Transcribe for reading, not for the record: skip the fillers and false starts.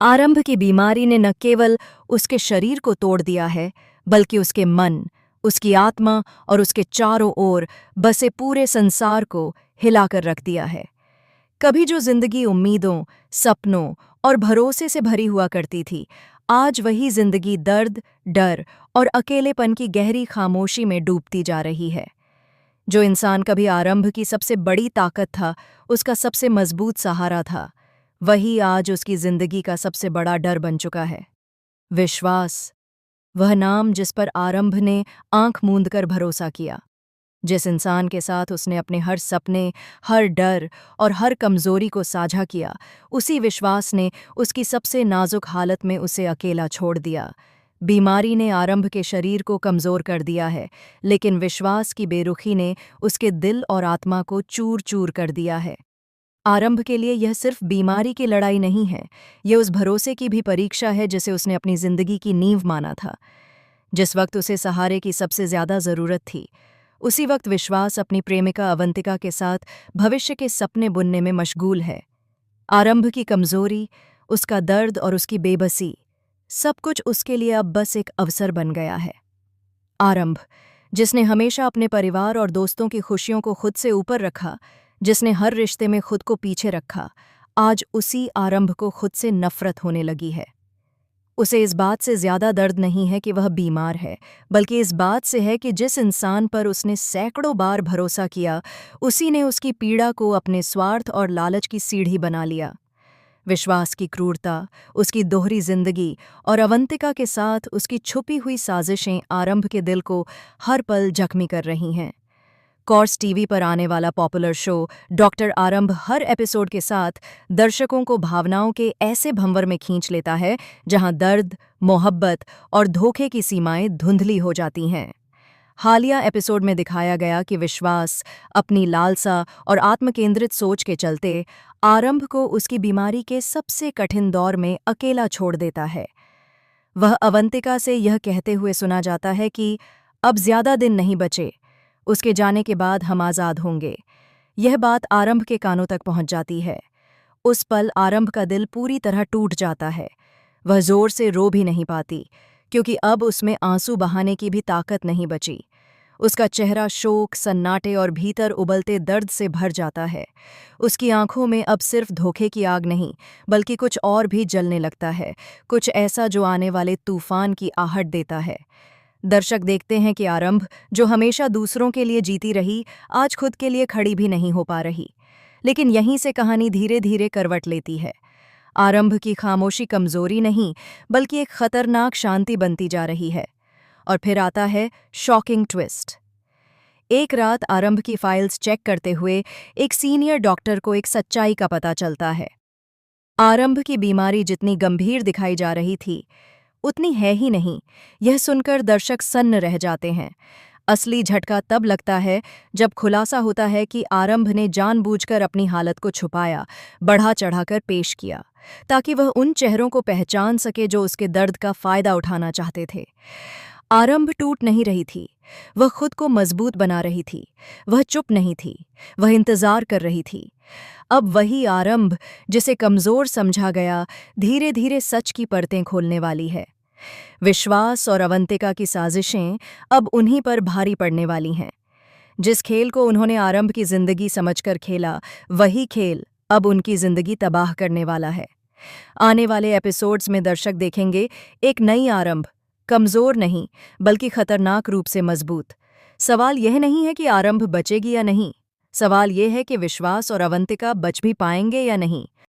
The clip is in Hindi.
आरंभ की बीमारी ने न केवल उसके शरीर को तोड़ दिया है, बल्कि उसके मन, उसकी आत्मा और उसके चारों ओर बसे पूरे संसार को हिलाकर रख दिया है। कभी जो जिंदगी उम्मीदों, सपनों और भरोसे से भरी हुआ करती थी, आज वही जिंदगी दर्द, डर और अकेलेपन की गहरी खामोशी में डूबती जा रही है। जो इंसान कभी आरंभ की सबसे बड़ी ताकत था, उसका सबसे मजबूत सहारा था, वही आज उसकी जिंदगी का सबसे बड़ा डर बन चुका है। विश्वास, वह नाम जिस पर आरंभ ने आंख मूंदकर भरोसा किया, जिस इंसान के साथ उसने अपने हर सपने, हर डर और हर कमजोरी को साझा किया, उसी विश्वास ने उसकी सबसे नाजुक हालत में उसे अकेला छोड़ दिया। बीमारी ने आरंभ के शरीर को कमजोर कर दिया है, लेकिन विश्वास की बेरुखी ने उसके दिल और आत्मा को चूर चूर कर दिया है। आरंभ के लिए यह सिर्फ बीमारी की लड़ाई नहीं है, यह उस भरोसे की भी परीक्षा है जिसे उसने अपनी जिंदगी की नींव माना था। जिस वक्त उसे सहारे की सबसे ज्यादा जरूरत थी, उसी वक्त विश्वास अपनी प्रेमिका अवंतिका के साथ भविष्य के सपने बुनने में मशगूल है। आरंभ की कमजोरी, उसका दर्द और उसकी बेबसी, सब कुछ उसके लिए अब बस एक अवसर बन गया है। आरंभ, जिसने हमेशा अपने परिवार और दोस्तों की खुशियों को खुद से ऊपर रखा, जिसने हर रिश्ते में खुद को पीछे रखा, आज उसी आरंभ को खुद से नफरत होने लगी है। उसे इस बात से ज्यादा दर्द नहीं है कि वह बीमार है, बल्कि इस बात से है कि जिस इंसान पर उसने सैकड़ों बार भरोसा किया, उसी ने उसकी पीड़ा को अपने स्वार्थ और लालच की सीढ़ी बना लिया। विश्वास की क्रूरता, उसकी दोहरी जिंदगी और अवंतिका के साथ उसकी छुपी हुई साजिशें आरंभ के दिल को हर पल जख्मी कर रही हैं। कॉर्स टीवी पर आने वाला पॉपुलर शो डॉक्टर आरंभ हर एपिसोड के साथ दर्शकों को भावनाओं के ऐसे भंवर में खींच लेता है जहां दर्द, मोहब्बत और धोखे की सीमाएं धुंधली हो जाती हैं। हालिया एपिसोड में दिखाया गया कि विश्वास अपनी लालसा और आत्मकेंद्रित सोच के चलते आरंभ को उसकी बीमारी के सबसे कठिन दौर में अकेला छोड़ देता है। वह अवंतिका से यह कहते हुए सुना जाता है कि अब ज्यादा दिन नहीं बचे, उसके जाने के बाद हम आज़ाद होंगे। यह बात आरंभ के कानों तक पहुंच जाती है। उस पल आरंभ का दिल पूरी तरह टूट जाता है। वह जोर से रो भी नहीं पाती, क्योंकि अब उसमें आंसू बहाने की भी ताकत नहीं बची। उसका चेहरा शोक, सन्नाटे और भीतर उबलते दर्द से भर जाता है। उसकी आंखों में अब सिर्फ धोखे की आग नहीं, बल्कि कुछ और भी जलने लगता है, कुछ ऐसा जो आने वाले तूफान की आहट देता है। दर्शक देखते हैं कि आरंभ, जो हमेशा दूसरों के लिए जीती रही, आज खुद के लिए खड़ी भी नहीं हो पा रही। लेकिन यहीं से कहानी धीरे धीरे करवट लेती है। आरंभ की खामोशी कमजोरी नहीं, बल्कि एक खतरनाक शांति बनती जा रही है। और फिर आता है शॉकिंग ट्विस्ट। एक रात आरंभ की फाइल्स चेक करते हुए एक सीनियर डॉक्टर को एक सच्चाई का पता चलता है। आरंभ की बीमारी जितनी गंभीर दिखाई जा रही थी, उतनी है ही नहीं। यह सुनकर दर्शक सन्न रह जाते हैं। असली झटका तब लगता है जब खुलासा होता है कि आरंभ ने जानबूझकर अपनी हालत को छुपाया, बढ़ा चढ़ाकर पेश किया, ताकि वह उन चेहरों को पहचान सके जो उसके दर्द का फायदा उठाना चाहते थे। आरंभ टूट नहीं रही थी, वह खुद को मजबूत बना रही थी। वह चुप नहीं थी, वह इंतजार कर रही थी। अब वही आरंभ, जिसे कमजोर समझा गया, धीरे धीरे सच की परतें खोलने वाली है। विश्वास और अवंतिका की साजिशें अब उन्हीं पर भारी पड़ने वाली हैं। जिस खेल को उन्होंने आरंभ की जिंदगी समझकर खेला, वही खेल अब उनकी जिंदगी तबाह करने वाला है। आने वाले एपिसोड्स में दर्शक देखेंगे एक नई आरंभ, कमजोर नहीं, बल्कि खतरनाक रूप से मजबूत। सवाल यह नहीं है कि आरंभ बचेगी या नहीं, सवाल यह है कि विश्वास और अवंतिका बच भी पाएंगे या नहीं।